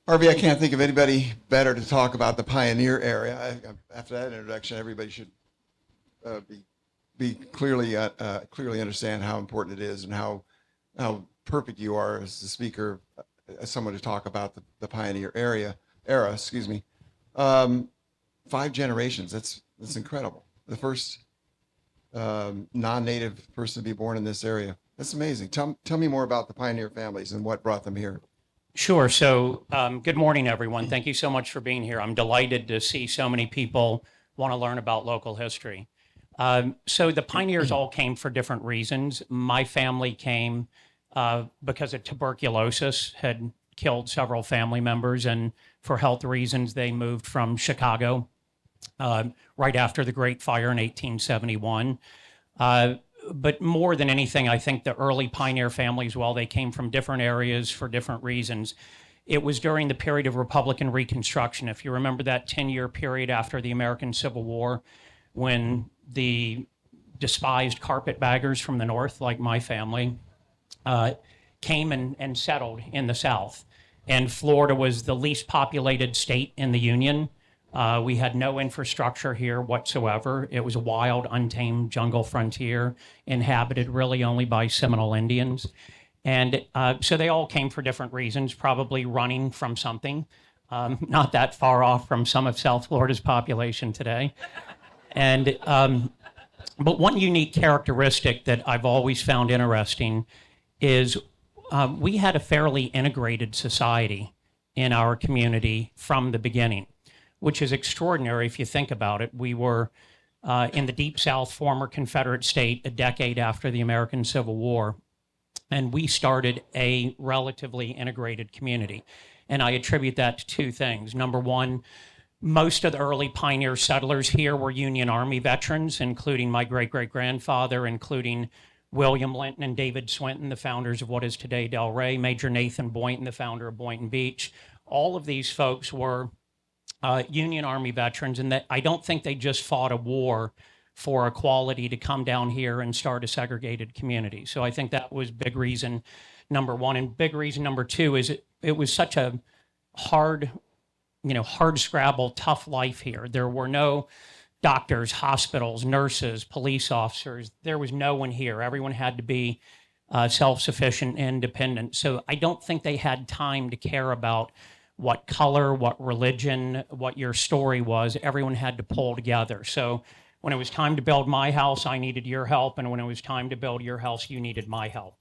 Harvey, I can't think of anybody better to talk about the pioneer area. After that introduction, everybody should be clearly understand how important it is and how perfect you are as the speaker, as someone to talk about the pioneer era. Excuse me. 5 generations. That's incredible. The first non-native person to be born in this area. That's amazing. Tell me more about the pioneer families and what brought them here. Sure. So good morning, everyone. Thank you so much for being here. I'm delighted to see so many people want to learn about local history. So the pioneers all came for different reasons. My family came because of tuberculosis had killed several family members, and for health reasons, they moved from Chicago right after the Great Fire in 1871. But more than anything, I think the early pioneer families, while they came from different areas for different reasons, it was during the period of Republican Reconstruction. If you remember that 10-year period after the American Civil War, when the despised carpetbaggers from the North, like my family, came and settled in the South. And Florida was the least populated state in the Union. We had no infrastructure here whatsoever. It was a wild, untamed jungle frontier inhabited really only by Seminole Indians. And so they all came for different reasons, probably running from something, not that far off from some of South Florida's population today. And but one unique characteristic that I've always found interesting is we had a fairly integrated society in our community from the beginning, which is extraordinary if you think about it. We were in the Deep South, former Confederate state, a decade after the American Civil War, and we started a relatively integrated community. And I attribute that to 2 things. Number one, most of the early pioneer settlers here were Union Army veterans, including my great-great-grandfather, including William Linton and David Swinton, the founders of what is today Delray, Major Nathan Boynton, the founder of Boynton Beach. All of these folks were Union Army veterans, and that I don't think they just fought a war for equality to come down here and start a segregated community. So I think that was big reason number one. And big reason number 2 is it was such a hard scrabble, tough life here. There were no doctors, hospitals, nurses, police officers. There was no one here. Everyone had to be self-sufficient and independent. So I don't think they had time to care about what color, what religion, what your story was. Everyone had to pull together. So when it was time to build my house, I needed your help. And when it was time to build your house, you needed my help.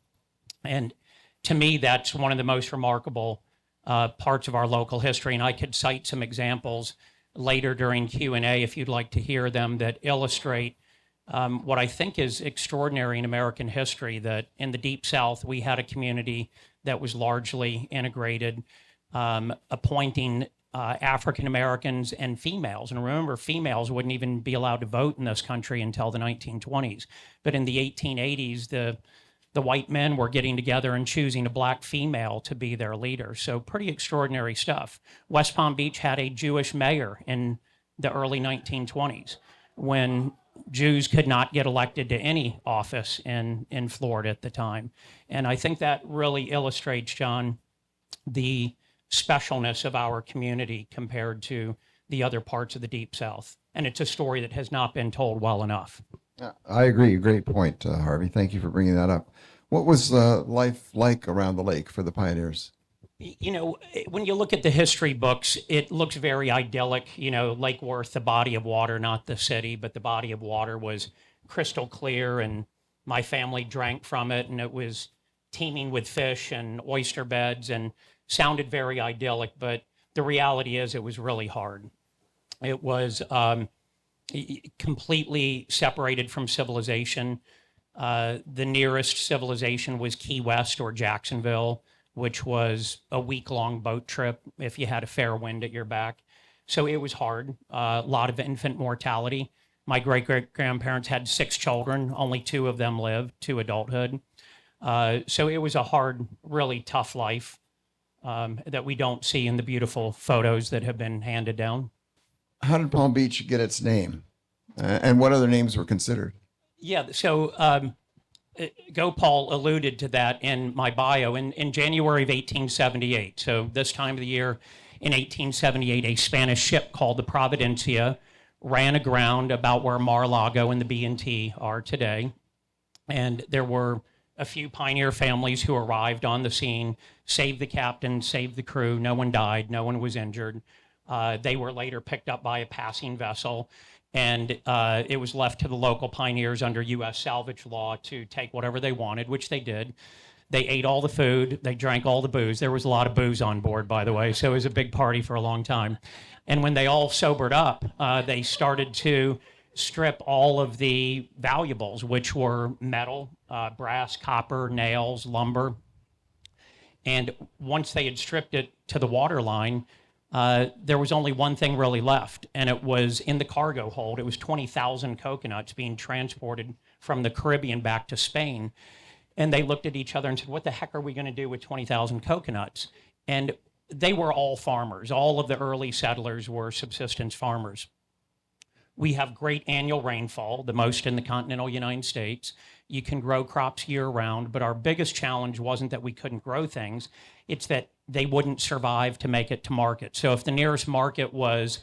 And to me, that's one of the most remarkable parts of our local history. And I could cite some examples later during Q&A if you'd like to hear them that illustrate what I think is extraordinary in American history, that in the Deep South, we had a community that was largely integrated, appointing African Americans and females. And remember, females wouldn't even be allowed to vote in this country until the 1920s. But in the 1880s, the white men were getting together and choosing a black female to be their leader. So pretty extraordinary stuff. West Palm Beach had a Jewish mayor in the early 1920s when Jews could not get elected to any office in Florida at the time. And I think that really illustrates, John, the specialness of our community compared to the other parts of the Deep South. And it's a story that has not been told well enough. I agree. Great point, Harvey. Thank you for bringing that up. What was life like around the lake for the pioneers? You know, when you look at the history books, it looks very idyllic. You know, Lake Worth, the body of water, not the city, but the body of water was crystal clear, and my family drank from it, and it was teeming with fish and oyster beds and sounded very idyllic. But the reality is it was really hard. It was completely separated from civilization. The nearest civilization was Key West or Jacksonville, which was a week-long boat trip if you had a fair wind at your back. So it was hard, a lot of infant mortality. My great-great-grandparents had 6 children, only 2 of them lived to adulthood. So it was a hard, really tough life that we don't see in the beautiful photos that have been handed down. How did Palm Beach get its name? And what other names were considered? Yeah, so Gopal alluded to that in my bio. In January of 1878, so this time of the year in 1878, a Spanish ship called the Providencia ran aground about where Mar-a-Lago and the B&T are today. And there were a few pioneer families who arrived on the scene, saved the captain, saved the crew. No one died, no one was injured. They were later picked up by a passing vessel, and it was left to the local pioneers under U.S. salvage law to take whatever they wanted, which they did. They ate all the food, they drank all the booze. There was a lot of booze on board, by the way, so it was a big party for a long time. And when they all sobered up, they started to strip all of the valuables, which were metal, brass, copper, nails, lumber. And once they had stripped it to the waterline, there was only one thing really left, and it was in the cargo hold. It was 20,000 coconuts being transported from the Caribbean back to Spain. And they looked at each other and said, what the heck are we going to do with 20,000 coconuts? And they were all farmers. All of the early settlers were subsistence farmers. We have great annual rainfall, the most in the continental United States. You can grow crops year round, but our biggest challenge wasn't that we couldn't grow things, it's that they wouldn't survive to make it to market. So if the nearest market was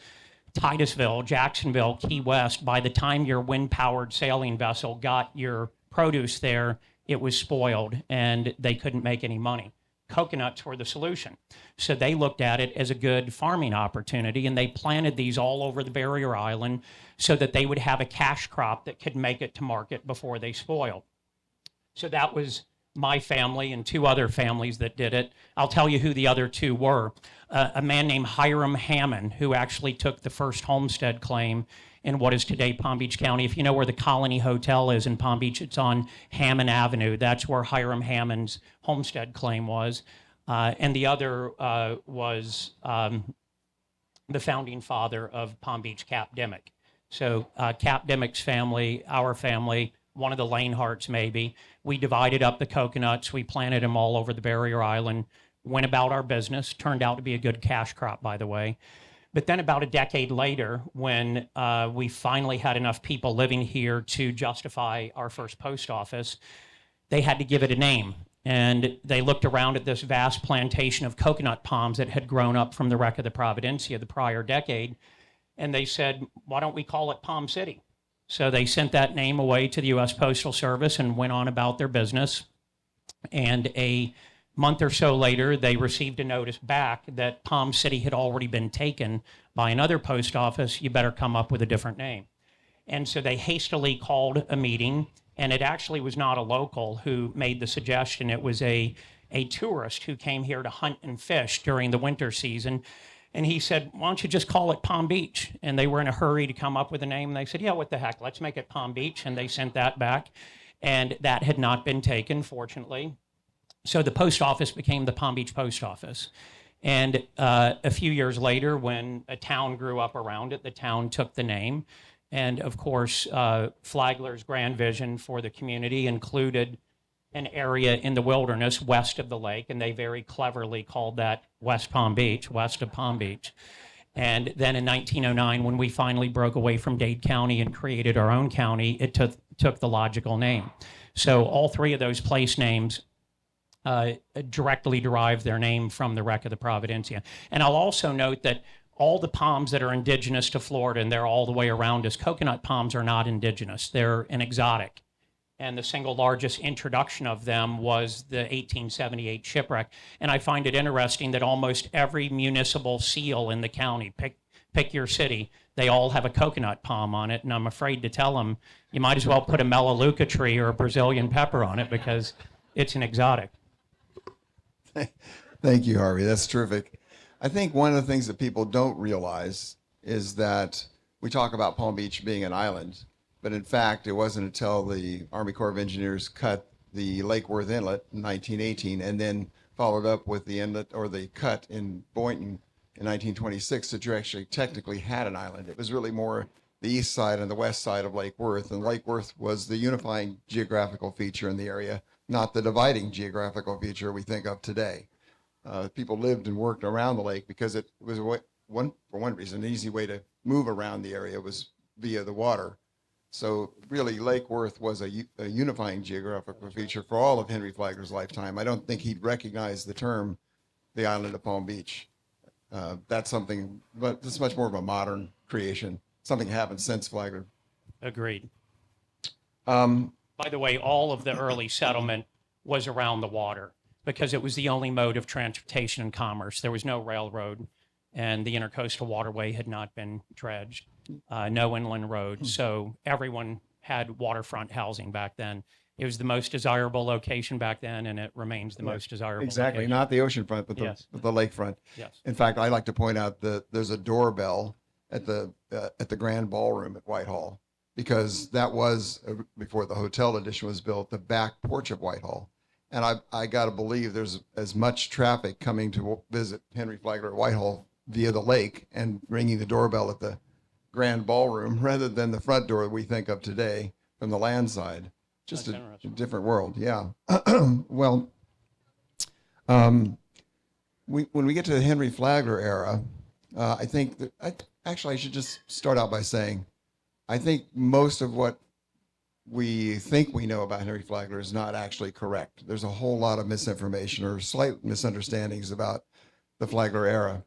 Titusville, Jacksonville, Key West, by the time your wind-powered sailing vessel got your produce there, it was spoiled and they couldn't make any money. Coconuts were the solution. So they looked at it as a good farming opportunity, and they planted these all over the barrier island so that they would have a cash crop that could make it to market before they spoiled. So that was my family and two other families that did it. I'll tell you who the other two were. A man named Hiram Hammond, who actually took the first homestead claim in what is today Palm Beach County. If you know where the Colony Hotel is in Palm Beach, it's on Hammond Avenue. That's where Hiram Hammond's homestead claim was. And the other was the founding father of Palm Beach, Cap Dimmick. So Cap Dimmick's family, our family, one of the Laneharts maybe, we divided up the coconuts, we planted them all over the barrier island, went about our business, turned out to be a good cash crop, by the way. But then about a decade later, when we finally had enough people living here to justify our first post office, they had to give it a name. And they looked around at this vast plantation of coconut palms that had grown up from the wreck of the Providencia the prior decade. And they said, why don't we call it Palm City? So they sent that name away to the U.S. Postal Service and went on about their business. And a month or so later, they received a notice back that Palm City had already been taken by another post office. You better come up with a different name. And so they hastily called a meeting, and it actually was not a local who made the suggestion. It was a tourist who came here to hunt and fish during the winter season. And he said, why don't you just call it Palm Beach? And they were in a hurry to come up with a name. And they said, yeah, what the heck, let's make it Palm Beach. And they sent that back. And that had not been taken, fortunately. So the post office became the Palm Beach Post Office. And a few years later, when a town grew up around it, the town took the name. And of course, Flagler's grand vision for the community included an area in the wilderness west of the lake, and they very cleverly called that West Palm Beach, west of Palm Beach. And then in 1909, when we finally broke away from Dade County and created our own county, it took the logical name. So all three of those place names directly derive their name from the wreck of the Providencia. And I'll also note that all the palms that are indigenous to Florida, and they're all the way around us, coconut palms are not indigenous. They're an exotic. And the single largest introduction of them was the 1878 shipwreck. And I find it interesting that almost every municipal seal in the county, pick your city, they all have a coconut palm on it. And I'm afraid to tell them, you might as well put a melaleuca tree or a Brazilian pepper on it because it's an exotic. Thank you, Harvey. That's terrific. I think one of the things that people don't realize is that we talk about Palm Beach being an island, but in fact, it wasn't until the Army Corps of Engineers cut the Lake Worth Inlet in 1918 and then followed up with the inlet or the cut in Boynton in 1926 that you actually technically had an island. It was really more the east side and the west side of Lake Worth, and Lake Worth was the unifying geographical feature in the area, not the dividing geographical feature we think of today. People lived and worked around the lake because it was for one reason, an easy way to move around the area was via the water. So really, Lake Worth was a unifying geographical feature for all of Henry Flagler's lifetime. I don't think he'd recognize the term the island of Palm Beach. That's something, but it's much more of a modern creation. Something happened since Flagler. Agreed. Um, By the way, all of the early settlement was around the water because it was the only mode of transportation and commerce. There was no railroad, and the intercoastal waterway had not been dredged, no inland road. So everyone had waterfront housing back then. It was the most desirable location back then, and it remains the most desirable exactly, location. not the oceanfront, but Yes. the lakefront. Yes. In fact, I like to point out that there's a doorbell at the Grand Ballroom at Whitehall, because that was, before the hotel addition was built, the back porch of Whitehall. And I got to believe there's as much traffic coming to visit Henry Flagler at Whitehall via the lake and ringing the doorbell at the Grand Ballroom rather than the front door we think of today from the land side. Just That's a interesting. different world, yeah. Well, when we get to the Henry Flagler era, I think that I should just start out by saying, I think most of what we think we know about Henry Flagler is not actually correct. There's a whole lot of misinformation or slight misunderstandings about the Flagler era.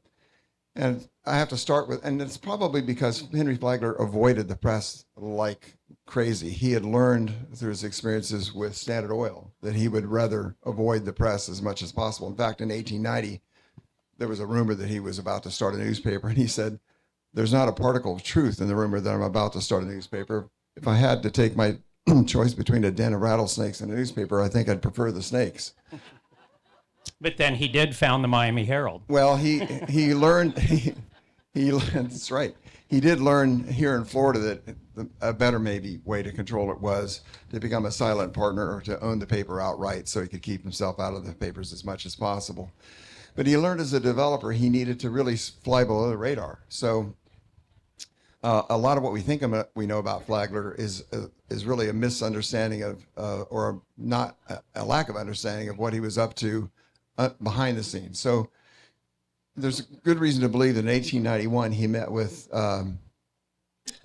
And I have to start with, and it's probably because Henry Flagler avoided the press like crazy. He had learned through his experiences with Standard Oil that he would rather avoid the press as much as possible. In fact, in 1890, there was a rumor that he was about to start a newspaper, and he said, "There's not a particle of truth in the rumor that I'm about to start a newspaper. If I had to take my choice between a den of rattlesnakes and a newspaper, I think I'd prefer the snakes." But then he did found the Miami Herald. Well, he learned he that's right. He did learn here in Florida that a better maybe way to control it was to become a silent partner or to own the paper outright, so he could keep himself out of the papers as much as possible. But he learned as a developer he needed to really fly below the radar. So a lot of what we think we know about Flagler is really a misunderstanding of or not a lack of understanding of what he was up to behind the scenes. So there's good reason to believe that in 1891 he met with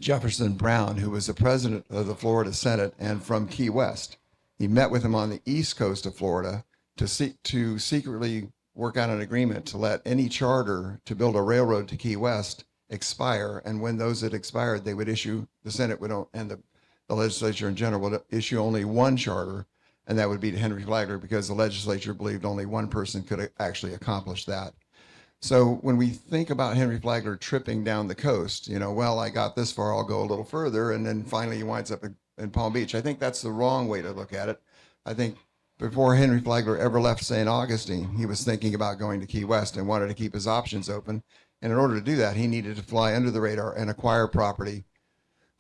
Jefferson Brown, who was the president of the Florida Senate and from Key West. He met with him on the east coast of Florida to secretly work out an agreement to let any charter to build a railroad to Key West expire, and when those had expired, they would issue, the Senate would, and the legislature in general would issue only one charter, and that would be to Henry Flagler, because the legislature believed only one person could actually accomplish that. So when we think about Henry Flagler tripping down the coast, well, I got this far, I'll go a little further, and then finally he winds up in Palm Beach. I think that's the wrong way to look at it. I think before Henry Flagler ever left St. Augustine, he was thinking about going to Key West and wanted to keep his options open. And in order to do that, he needed to fly under the radar and acquire property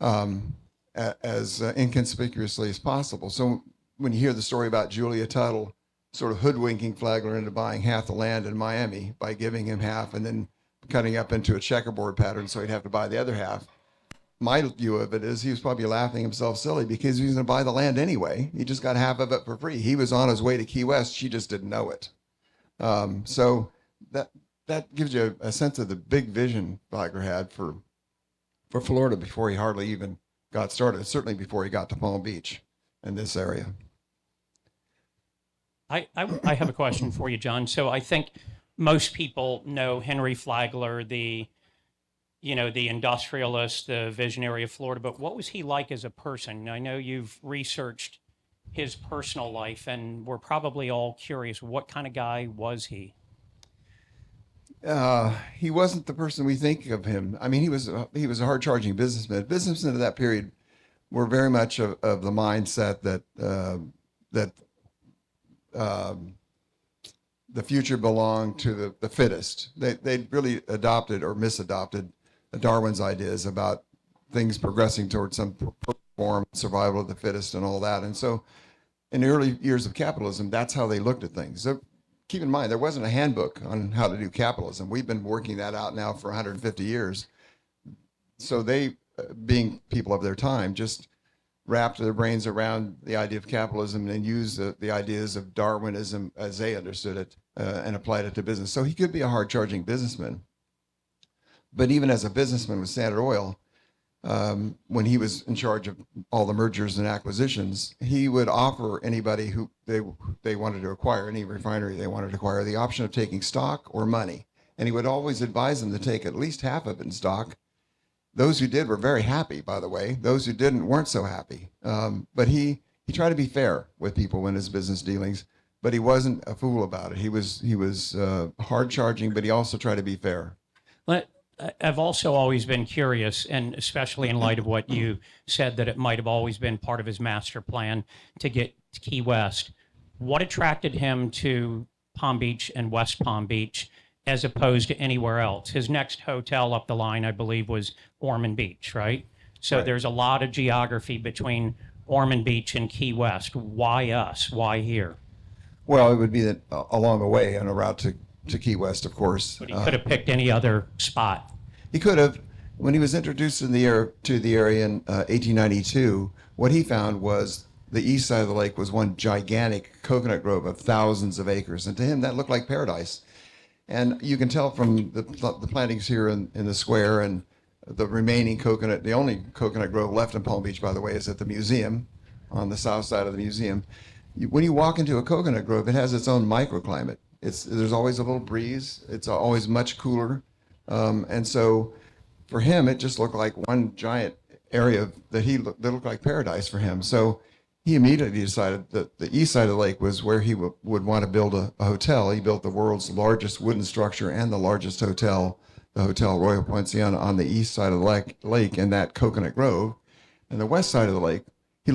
as inconspicuously as possible. So when you hear the story about Julia Tuttle sort of hoodwinking Flagler into buying half the land in Miami by giving him half and then cutting up into a checkerboard pattern so he'd have to buy the other half, my view of it is he was probably laughing himself silly because he was going to buy the land anyway. He just got half of it for free. He was on his way to Key West. She just didn't know it. So that gives you a sense of the big vision Flagler had for Florida before he hardly even got started, certainly before he got to Palm Beach and this area. I have a question for you, John. So I think most people know Henry Flagler, the industrialist, the visionary of Florida, but what was he like as a person? I know you've researched his personal life, and we're probably all curious, what kind of guy was he? He wasn't the person we think of him. I mean, he was a hard-charging businessman. Businessmen of that period were very much of the mindset that the future belonged to the fittest. They really adopted or misadopted Darwin's ideas about things progressing towards some form, survival of the fittest and all that. And so in the early years of capitalism, that's how they looked at things. So keep in mind, there wasn't a handbook on how to do capitalism. We've been working that out now for 150 years. So they, being people of their time, just wrapped their brains around the idea of capitalism and used the ideas of Darwinism as they understood it and applied it to business. So he could be a hard-charging businessman. But even as a businessman with Standard Oil, when he was in charge of all the mergers and acquisitions, he would offer anybody who they wanted to acquire, any refinery they wanted to acquire, the option of taking stock or money. And he would always advise them to take at least half of it in stock. Those who did were very happy, by the way. Those who didn't weren't so happy. But he tried to be fair with people in his business dealings, but he wasn't a fool about it. He was hard charging, but he also tried to be fair. But I've also always been curious, and especially in light of what you said, that it might have always been part of his master plan to get to Key West. What attracted him to Palm Beach and West Palm Beach as opposed to anywhere else? His next hotel up the line, I believe, was Ormond Beach, right? So Right. There's a lot of geography between Ormond Beach and Key West. Why us? Why here? Well, it would be that along the way on a route to Key West, of course. But he could have picked any other spot. He could have. When he was introduced to the area in 1892, what he found was the east side of the lake was one gigantic coconut grove of thousands of acres. And to him, that looked like paradise. And you can tell from the plantings here in the square and the remaining coconut, the only coconut grove left in Palm Beach, by the way, is at the museum, on the south side of the museum. When you walk into a coconut grove, it has its own microclimate. There's always a little breeze. It's always much cooler. And so for him, it just looked like one giant area that looked like paradise for him. So he immediately decided that the east side of the lake was where he would want to build a hotel. He built the world's largest wooden structure and the largest hotel, the Hotel Royal Poinciana, on the east side of the lake in that coconut grove. And the west side of the lake, it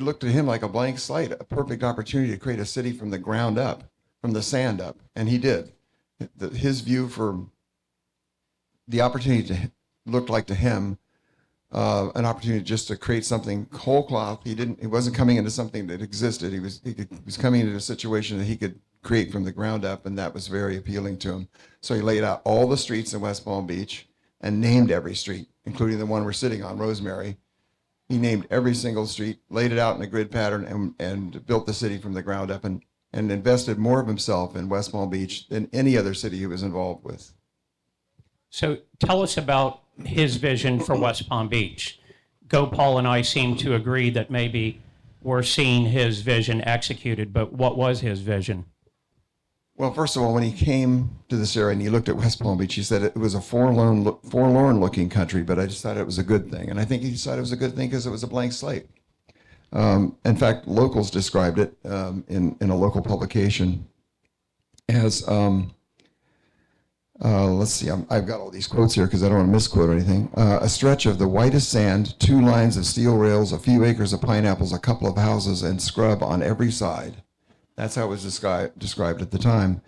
looked to him like a blank slate, a perfect opportunity to create a city from the ground up, from the sand up. And he did. His view for the opportunity looked like to him an opportunity just to create something whole cloth. He wasn't coming into something that existed. He was coming into a situation that he could create from the ground up, and that was very appealing to him. So he laid out all the streets in West Palm Beach and named every street, including the one we're sitting on, Rosemary. He named every single street, laid it out in a grid pattern, and built the city from the ground up, and invested more of himself in West Palm Beach than any other city he was involved with. So tell us about his vision for West Palm Beach. Gopal and I seem to agree that maybe we're seeing his vision executed, but what was his vision? Well, first of all, when he came to this area and he looked at West Palm Beach, he said it was a forlorn-looking country, but I decided it was a good thing. And I think he decided it was a good thing because it was a blank slate. In fact, locals described it in a local publication as, let's see, I've got all these quotes here because I don't want to misquote anything. A stretch of the whitest sand, 2 lines of steel rails, a few acres of pineapples, a couple of houses, and scrub on every side. That's how it was described at the time.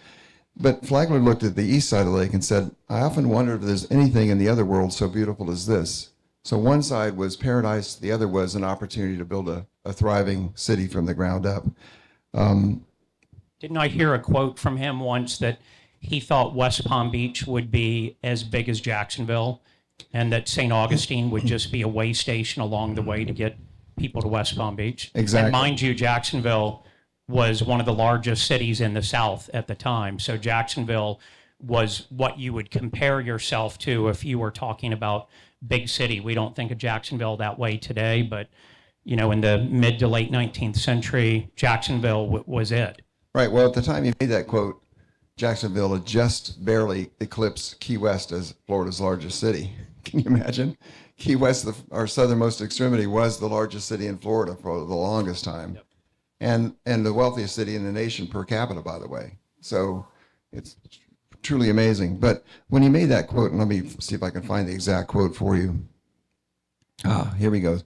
But Flagler looked at the east side of the lake and said, I often wonder if there's anything in the other world so beautiful as this. So one side was paradise, the other was an opportunity to build a thriving city from the ground up. Didn't I hear a quote from him once that he thought West Palm Beach would be as big as Jacksonville and that St. Augustine would just be a way station along the way to get people to West Palm Beach? Exactly. And mind you, Jacksonville was one of the largest cities in the South at the time. So Jacksonville was what you would compare yourself to if you were talking about big city. We don't think of Jacksonville that way today, but in the mid to late 19th century, Jacksonville was it. Right. Well, at the time you made that quote, Jacksonville had just barely eclipsed Key West as Florida's largest city. Can you imagine? Key West, our southernmost extremity, was the largest city in Florida for the longest time. Yep. And the wealthiest city in the nation per capita, by the way. So it's truly amazing. But when he made that quote, and let me see if I can find the exact quote for you. Here we go.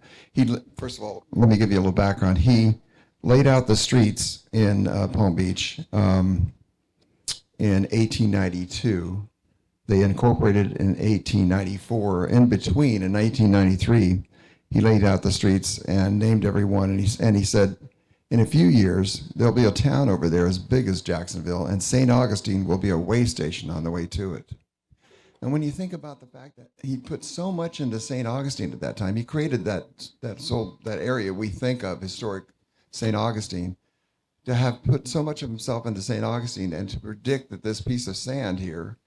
First of all, let me give you a little background. He laid out the streets in Palm Beach in 1892. They incorporated in 1894. In between, in 1993, he laid out the streets and named every one. And he said, in a few years, there'll be a town over there as big as Jacksonville, and St. Augustine will be a way station on the way to it. And when you think about the fact that he put so much into St. Augustine at that time, he created that area we think of, historic St. Augustine, to have put so much of himself into St. Augustine and to predict that this piece of sand here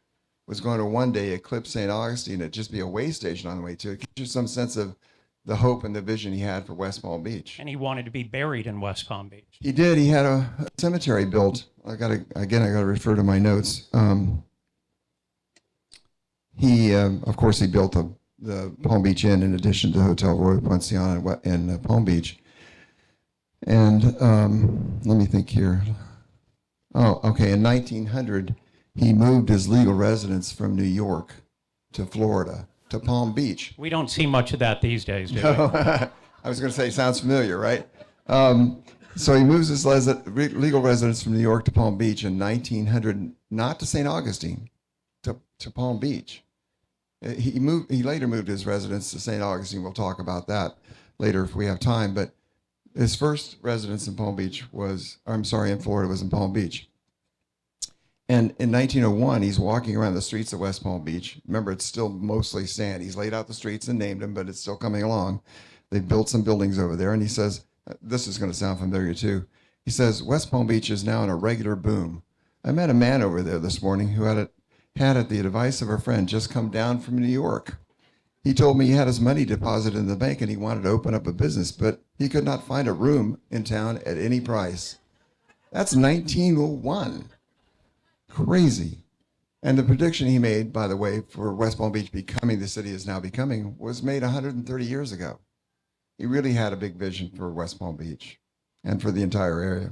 was going to one day eclipse St. Augustine. It'd just be a way station on the way to it. Gives you some sense of the hope and the vision he had for West Palm Beach. And he wanted to be buried in West Palm Beach. He did. He had a cemetery built. I gotta refer to my notes. Of course, he built the Palm Beach Inn in addition to Hotel Royal Poinciana in Palm Beach. And let me think here. Oh, okay. In 1900, he moved his legal residence from New York to Florida, to Palm Beach. We don't see much of that these days, do we? I was going to say, sounds familiar, right? So he moves his legal residence from New York to Palm Beach in 1900, not to St. Augustine, to Palm Beach. He later moved his residence to St. Augustine. We'll talk about that later if we have time. But his first residence in in Florida was in Palm Beach. And in 1901, he's walking around the streets of West Palm Beach. Remember, it's still mostly sand. He's laid out the streets and named them, but it's still coming along. They built some buildings over there. And he says, this is going to sound familiar too. He says, West Palm Beach is now in a regular boom. I met a man over there this morning who had at the advice of a friend just come down from New York. He told me he had his money deposited in the bank and he wanted to open up a business, but he could not find a room in town at any price. That's 1901. Crazy. And the prediction he made, by the way, for West Palm Beach becoming the city is now becoming, was made 130 years ago. He really had a big vision for West Palm Beach and for the entire area.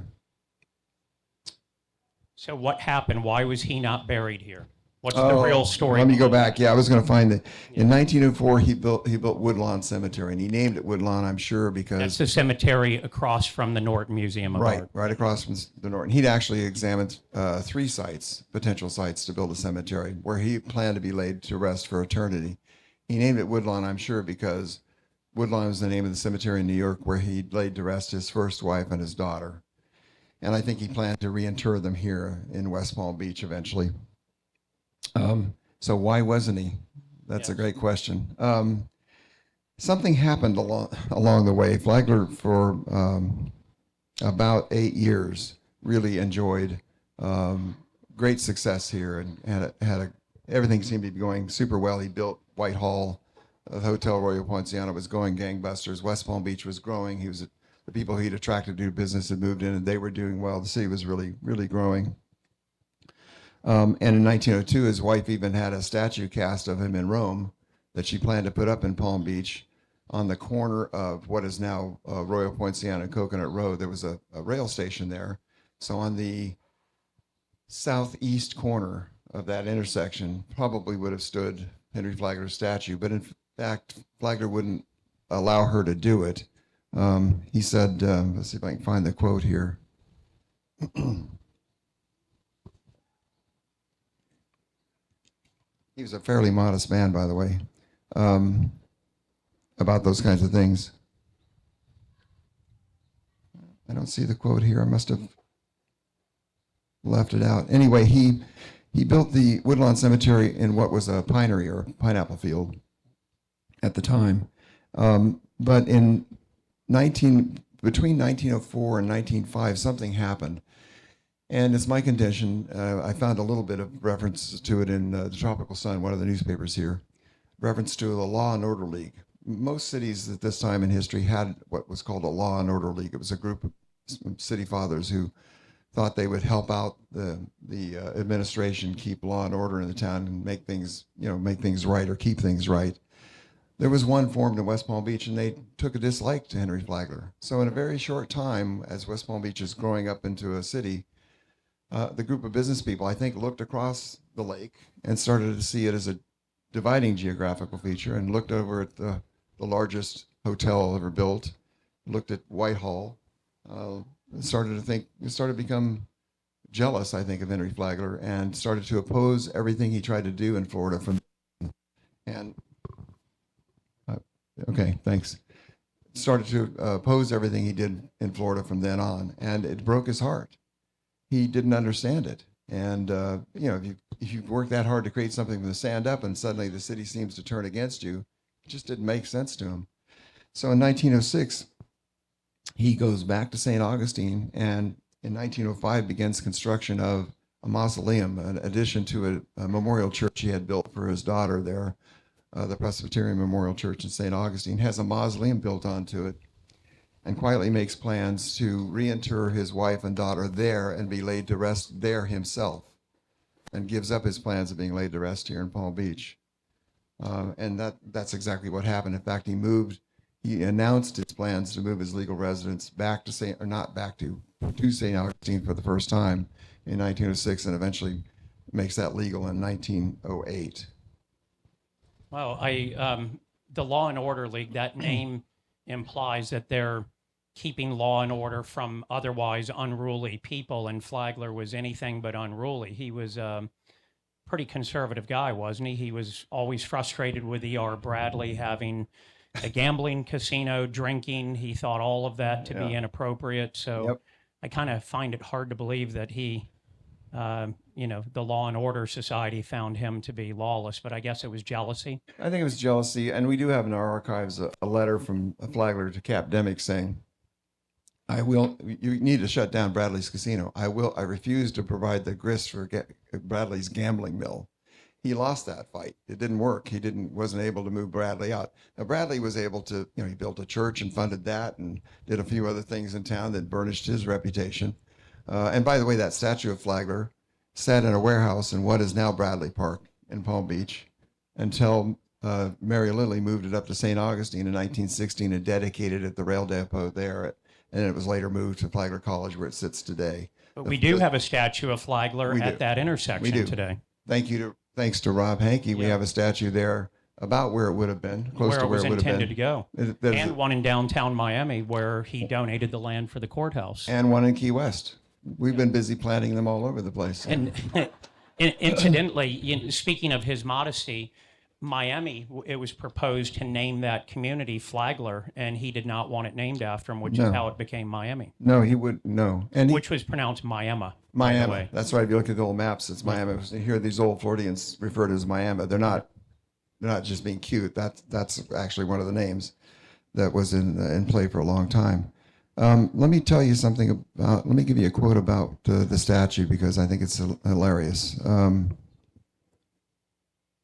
So what happened? Why was he not buried here? What's the real story? Let me go back. Yeah, I was going to find it. In 1904, he built Woodlawn Cemetery, and he named it Woodlawn, I'm sure, because That's the cemetery across from the Norton Museum of Art. right across from the Norton. He'd actually examined 3 potential sites to build a cemetery where he planned to be laid to rest for eternity. He named it Woodlawn, I'm sure, because Woodlawn was the name of the cemetery in New York where he laid to rest his first wife and his daughter. And I think he planned to reinter them here in West Palm Beach eventually. So why wasn't he? That's a great question. Something happened along the way. Flagler, for about 8 years, really enjoyed great success here, and everything seemed to be going super well. He built Whitehall. The Hotel Royal Poinciana was going gangbusters. West Palm Beach was growing. The people he'd attracted to do business had moved in, and they were doing well. The city was really, really growing. And in 1902, his wife even had a statue cast of him in Rome that she planned to put up in Palm Beach on the corner of what is now Royal Poinciana and Coconut Road. There was a rail station there. So on the southeast corner of that intersection probably would have stood Henry Flagler's statue. But in fact, Flagler wouldn't allow her to do it. He said, let's see if I can find the quote here. He was a fairly modest man, by the way, about those kinds of things. I don't see the quote here. I must have left it out. Anyway, he built the Woodlawn Cemetery in what was a pinery or pineapple field at the time. But between 1904 and 1905, something happened. And it's my contention, I found a little bit of reference to it in the Tropical Sun, one of the newspapers here, reference to the Law and Order League. Most cities at this time in history had what was called a Law and Order League. It was a group of city fathers who thought they would help out the administration keep law and order in the town and make things right or keep things right. There was one formed in West Palm Beach, and they took a dislike to Henry Flagler. So in a very short time, as West Palm Beach is growing up into a city, the group of business people, I think, looked across the lake and started to see it as a dividing geographical feature and looked over at the largest hotel ever built, looked at Whitehall, started to become jealous, I think, of Henry Flagler and started to oppose everything he tried to do in Florida started to oppose everything he did in Florida from then on, and it broke his heart. He didn't understand it. And, if you work that hard to create something from the sand up and suddenly the city seems to turn against you, it just didn't make sense to him. So in 1906, he goes back to St. Augustine and in 1905 begins construction of a mausoleum, an addition to a memorial church he had built for his daughter there. The Presbyterian Memorial Church in St. Augustine has a mausoleum built onto it, and quietly makes plans to reinter his wife and daughter there and be laid to rest there himself, and gives up his plans of being laid to rest here in Palm Beach. And that's exactly what happened. In fact, he announced his plans to move his legal residence back to St. Augustine for the first time in 1906, and eventually makes that legal in 1908. Well, the Law and Order League, that name implies that they're keeping law and order from otherwise unruly people, and Flagler was anything but unruly. He was a pretty conservative guy, wasn't he? He was always frustrated with E.R. Bradley having a gambling casino, drinking. He thought all of that to be inappropriate. So Yep. I kind of find it hard to believe that the Law and Order Society found him to be lawless, but I guess it was jealousy. I think it was jealousy, and we do have in our archives a letter from Flagler to Cap Demick saying, you need to shut down Bradley's casino. I refuse to provide the grist for Bradley's gambling mill. He lost that fight. It didn't work. Wasn't able to move Bradley out. Now Bradley was able to, he built a church and funded that and did a few other things in town that burnished his reputation. And by the way, that statue of Flagler sat in a warehouse in what is now Bradley Park in Palm Beach until Mary Lilly moved it up to St. Augustine in 1916 and dedicated it the rail depot there. And it was later moved to Flagler College, where it sits today. But we do have a statue of Flagler at that intersection today. Thanks to Rob Hankey, we have a statue there about where it would have been, close to where it would have been. Intended to go. And one in downtown Miami where he donated the land for the courthouse. And one in Key West. We've been busy planting them all over the place. And incidentally, speaking of his modesty, Miami, it was proposed to name that community Flagler, and he did not want it named after him, which is how it became Miami. No, he would no, and which was pronounced Miami. Miami. That's right. If you look at the old maps, it's Miami. You hear these old Floridians refer to it as Miami. They're not just being cute. That's actually one of the names that was in play for a long time. Let me tell you something about. Let me give you a quote about the statue because I think it's hilarious.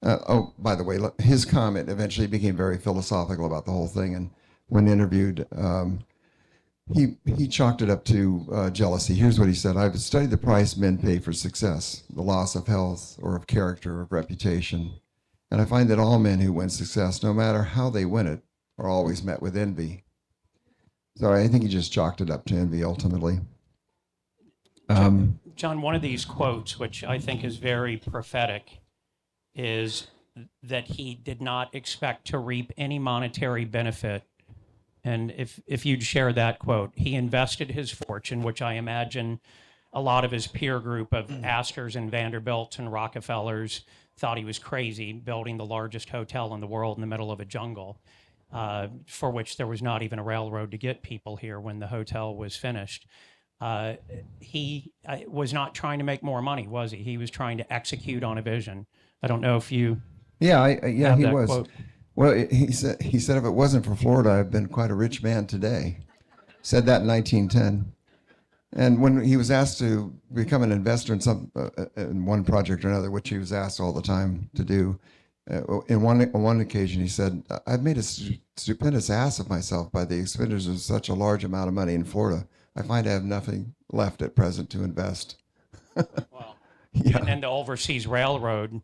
By the way, his comment eventually became very philosophical about the whole thing, and when interviewed, he chalked it up to jealousy. Here's what he said: "I've studied the price men pay for success, the loss of health or of character or of reputation, and I find that all men who win success, no matter how they win it, are always met with envy." So I think he just chalked it up to envy ultimately. John, one of these quotes, which I think is very prophetic, is that he did not expect to reap any monetary benefit. And if you'd share that quote, he invested his fortune, which I imagine a lot of his peer group of Astors and Vanderbilts and Rockefellers thought he was crazy, building the largest hotel in the world in the middle of a jungle, for which there was not even a railroad to get people here when the hotel was finished. He was not trying to make more money, was he? He was trying to execute on a vision. I don't know if you. Yeah, he was. Quote. Well, he said if it wasn't for Florida, I've been quite a rich man today. Said that in 1910. And when he was asked to become an investor in one project or another, which he was asked all the time to do, on one occasion he said, "I've made a stupendous ass of myself by the expenditures of such a large amount of money in Florida. I find I have nothing left at present to invest." Wow. Yeah. And then the Overseas Railroad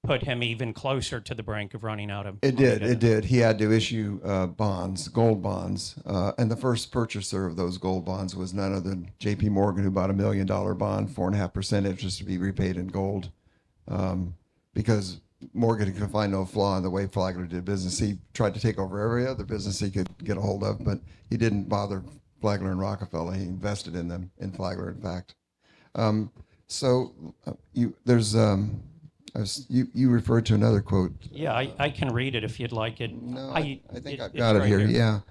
put him even closer to the brink of running out of money. It did. He had to issue bonds, gold bonds, and the first purchaser of those gold bonds was none other than J.P. Morgan, who bought $1 million bond, 4.5% interest to be repaid in gold, because Morgan could find no flaw in the way Flagler did business. He tried to take over every other business he could get a hold of, but he didn't bother Flagler and Rockefeller. He invested in them, in Flagler, in fact. You referred to another quote. Yeah, I can read it if you'd like it. No, I think I've got it here. Yeah.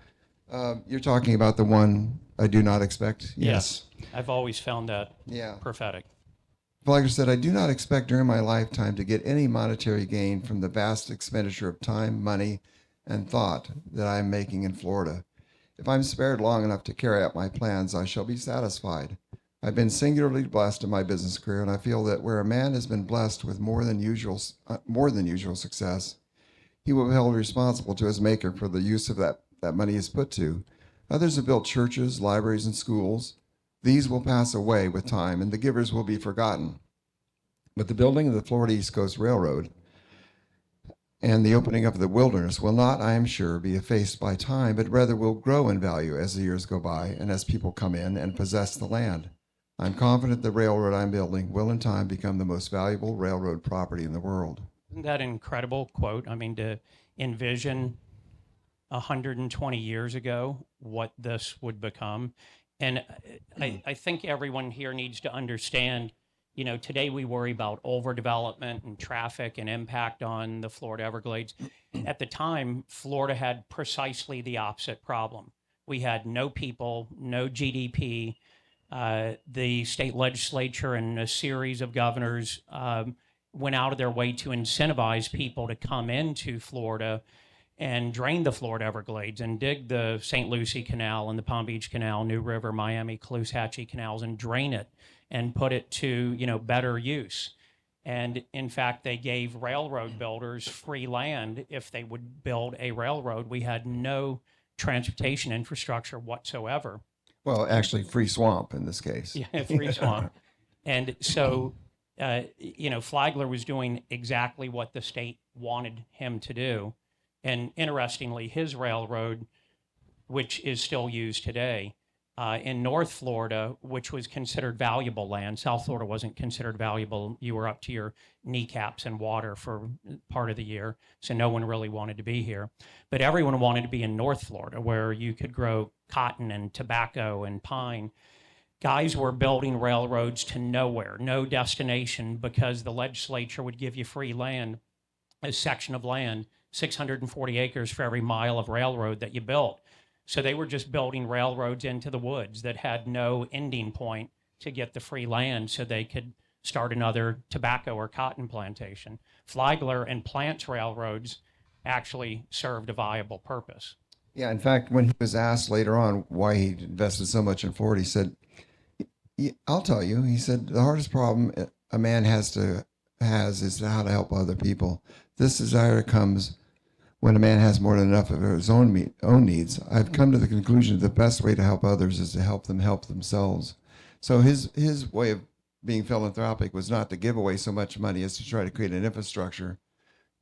You're talking about the one, "I do not expect." Yes. I've always found that Yeah. prophetic. Flagler said, "I do not expect during my lifetime to get any monetary gain from the vast expenditure of time, money, and thought that I am making in Florida. If I'm spared long enough to carry out my plans, I shall be satisfied. I've been singularly blessed in my business career, and I feel that where a man has been blessed with more than usual success, he will be held responsible to his maker for the use of that money is put to. Others have built churches, libraries, and schools. These will pass away with time, and the givers will be forgotten. But the building of the Florida East Coast Railroad and the opening of the wilderness will not, I am sure, be effaced by time, but rather will grow in value as the years go by and as people come in and possess the land. I'm confident the railroad I'm building will in time become the most valuable railroad property in the world. Isn't that an incredible quote? I mean, to envision 120 years ago what this would become. And I think everyone here needs to understand, you know, today we worry about overdevelopment and traffic and impact on the Florida Everglades. At the time, Florida had precisely the opposite problem. We had no people, no GDP. The state legislature and a series of governors went out of their way to incentivize people to come into Florida and drain the Florida Everglades and dig the St. Lucie Canal and the Palm Beach Canal, New River, Miami, Caloosahatchee canals, and drain it and put it to, you know, better use. And in fact, they gave railroad builders free land if they would build a railroad. We had no transportation infrastructure whatsoever. Well, actually, free swamp in this case. Yeah, free swamp. And so, you know, Flagler was doing exactly what the state wanted him to do. And interestingly, his railroad, which is still used today, in North Florida, which was considered valuable land. South Florida wasn't considered valuable. You were up to your kneecaps in water for part of the year, so no one really wanted to be here. But everyone wanted to be in North Florida, where you could grow cotton and tobacco and pine. Guys were building railroads to nowhere, no destination, because the legislature would give you free land, a section of land, 640 acres for every mile of railroad that you built. So they were just building railroads into the woods that had no ending point to get the free land so they could start another tobacco or cotton plantation. Flagler and Plant's railroads actually served a viable purpose. Yeah, in fact, when he was asked later on why he invested so much in Ford, he said, I'll tell you, he said, the hardest problem a man has is how to help other people. This desire comes when a man has more than enough of his own needs. I've come to the conclusion that the best way to help others is to help them help themselves. So his way of being philanthropic was not to give away so much money as to try to create an infrastructure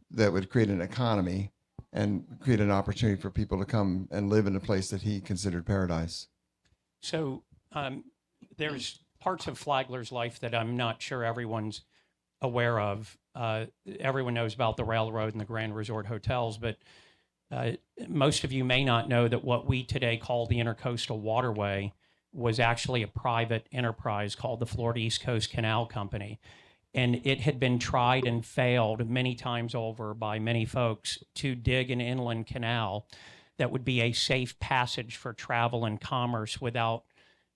that would create an economy and create an opportunity for people to come and live in a place that he considered paradise. So there's parts of Flagler's life that I'm not sure everyone's aware of. Everyone knows about the railroad and the Grand Resort hotels, but most of you may not know that what we today call the Intercoastal Waterway was actually a private enterprise called the Florida East Coast Canal Company. And it had been tried and failed many times over by many folks to dig an inland canal that would be a safe passage for travel and commerce without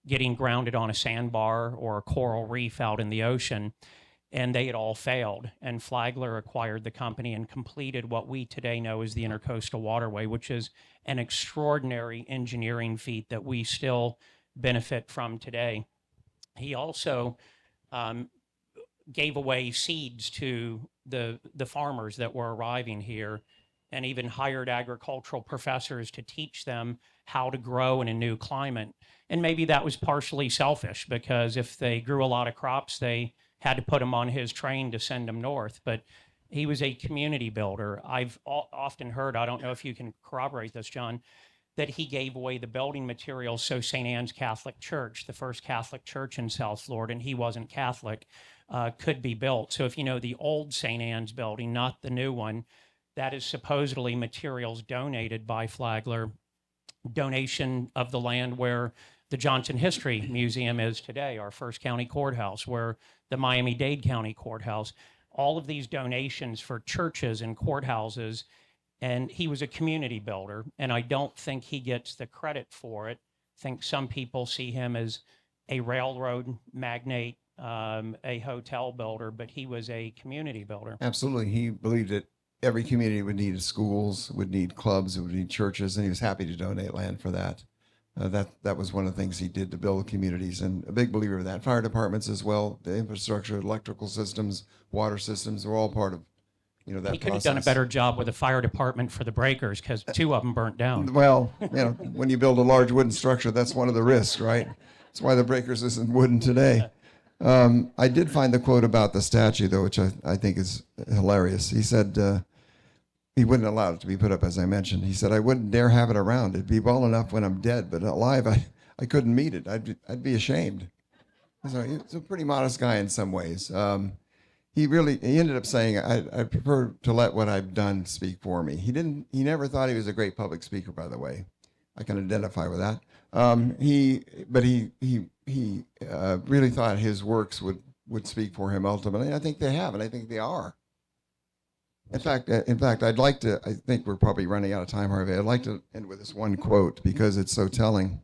getting grounded on a sandbar or a coral reef out in the ocean. And they had all failed. And Flagler acquired the company and completed what we today know as the Intercoastal Waterway, which is an extraordinary engineering feat that we still benefit from today. He also gave away seeds to the farmers that were arriving here, and even hired agricultural professors to teach them how to grow in a new climate. And maybe that was partially selfish, because if they grew a lot of crops, they had to put them on his train to send them north. But he was a community builder. I've often heard, I don't know if you can corroborate this, John, that he gave away the building materials so St. Anne's Catholic Church, the first Catholic church in South Florida, and he wasn't Catholic, could be built. So if you know the old St. Anne's building, not the new one, that is supposedly materials donated by Flagler, donation of the land where the Johnson History Museum is today, our first county courthouse, where the Miami-Dade County Courthouse, all of these donations for churches and courthouses. And he was a community builder, and I don't think he gets the credit for it. I think some people see him as a railroad magnate, a hotel builder, but he was a community builder. Absolutely. He believed that every community would need schools, would need clubs, would need churches, and he was happy to donate land for that. That was one of the things he did to build communities, and a big believer of that. Fire departments as well, the infrastructure, electrical systems, water systems are all part of that He could have process. done a better job with the fire department for the breakers because 2 of them burnt down. Well, when you build a large wooden structure, that's one of the risks, right? That's why the breakers isn't wooden today. I did find the quote about the statue, though, which I think is hilarious. He said he wouldn't allow it to be put up, as I mentioned. He said, "I wouldn't dare have it around. It'd be well enough when I'm dead, but alive, I couldn't meet it. I'd be ashamed." So he's a pretty modest guy in some ways. He ended up saying, I prefer to let what I've done speak for me. He never thought he was a great public speaker, by the way. I can identify with that. He really thought his works would speak for him ultimately. I think they have, and I think they are. In fact, I'd like to, I think we're probably running out of time, Harvey. I'd like to end with this one quote because it's so telling.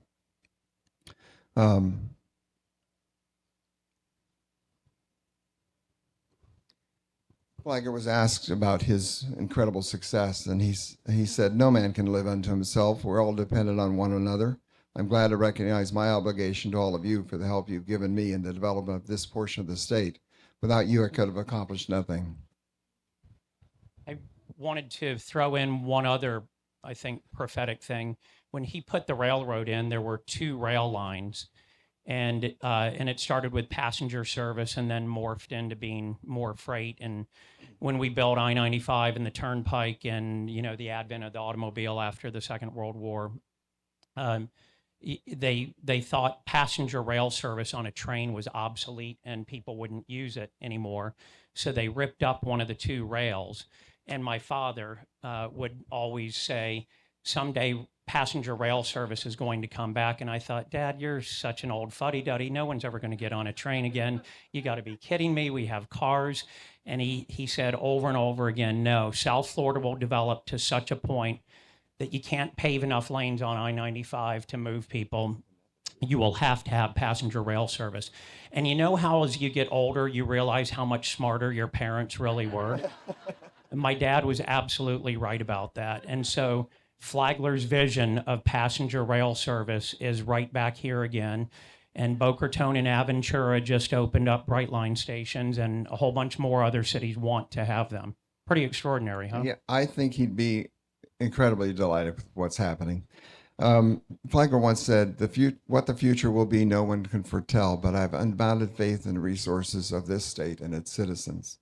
Flagler was asked about his incredible success, and he said, "No man can live unto himself. We're all dependent on one another. I'm glad to recognize my obligation to all of you for the help you've given me in the development of this portion of the state. Without you, I could have accomplished nothing." I wanted to throw in one other, I think, prophetic thing. When he put the railroad in, there were 2 rail lines, and it started with passenger service and then morphed into being more freight. And when we built I-95 and the Turnpike and the advent of the automobile after the Second World War, they thought passenger rail service on a train was obsolete and people wouldn't use it anymore. So they ripped up one of the 2 rails. And my father would always say, "Someday passenger rail service is going to come back." And I thought, "Dad, you're such an old fuddy-duddy. No one's ever going to get on a train again. You got to be kidding me. We have cars." And he said over and over again, "No, South Florida will develop to such a point that you can't pave enough lanes on I-95 to move people. You will have to have passenger rail service." And how as you get older, you realize how much smarter your parents really were? My dad was absolutely right about that. And so Flagler's vision of passenger rail service is right back here again. And Boca Raton and Aventura just opened up Brightline stations, and a whole bunch more other cities want to have them. Pretty extraordinary, huh? Yeah, I think he'd be incredibly delighted with what's happening. Flagler once said, "What the future will be, no one can foretell, but I have unbounded faith in the resources of this state and its citizens."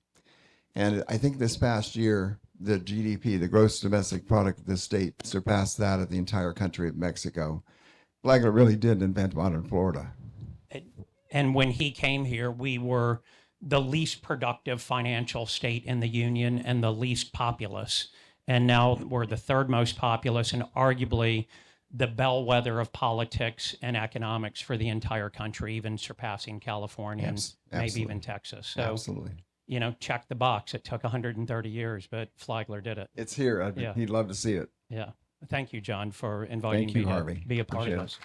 And I think this past year, the GDP, the gross domestic product of this state, surpassed that of the entire country of Mexico. Flagler really did invent modern Florida. And when he came here, we were the least productive financial state in the union and the least populous. And now we're the 3rd most populous and arguably the bellwether of politics and economics for the entire country, even surpassing California and maybe even Texas. So, absolutely. Check the box. It took 130 years, but Flagler did it. It's here. He'd love to see it. Yeah. Thank you, John, for inviting Thank you, me Harvey. to be a part Appreciate of it. this.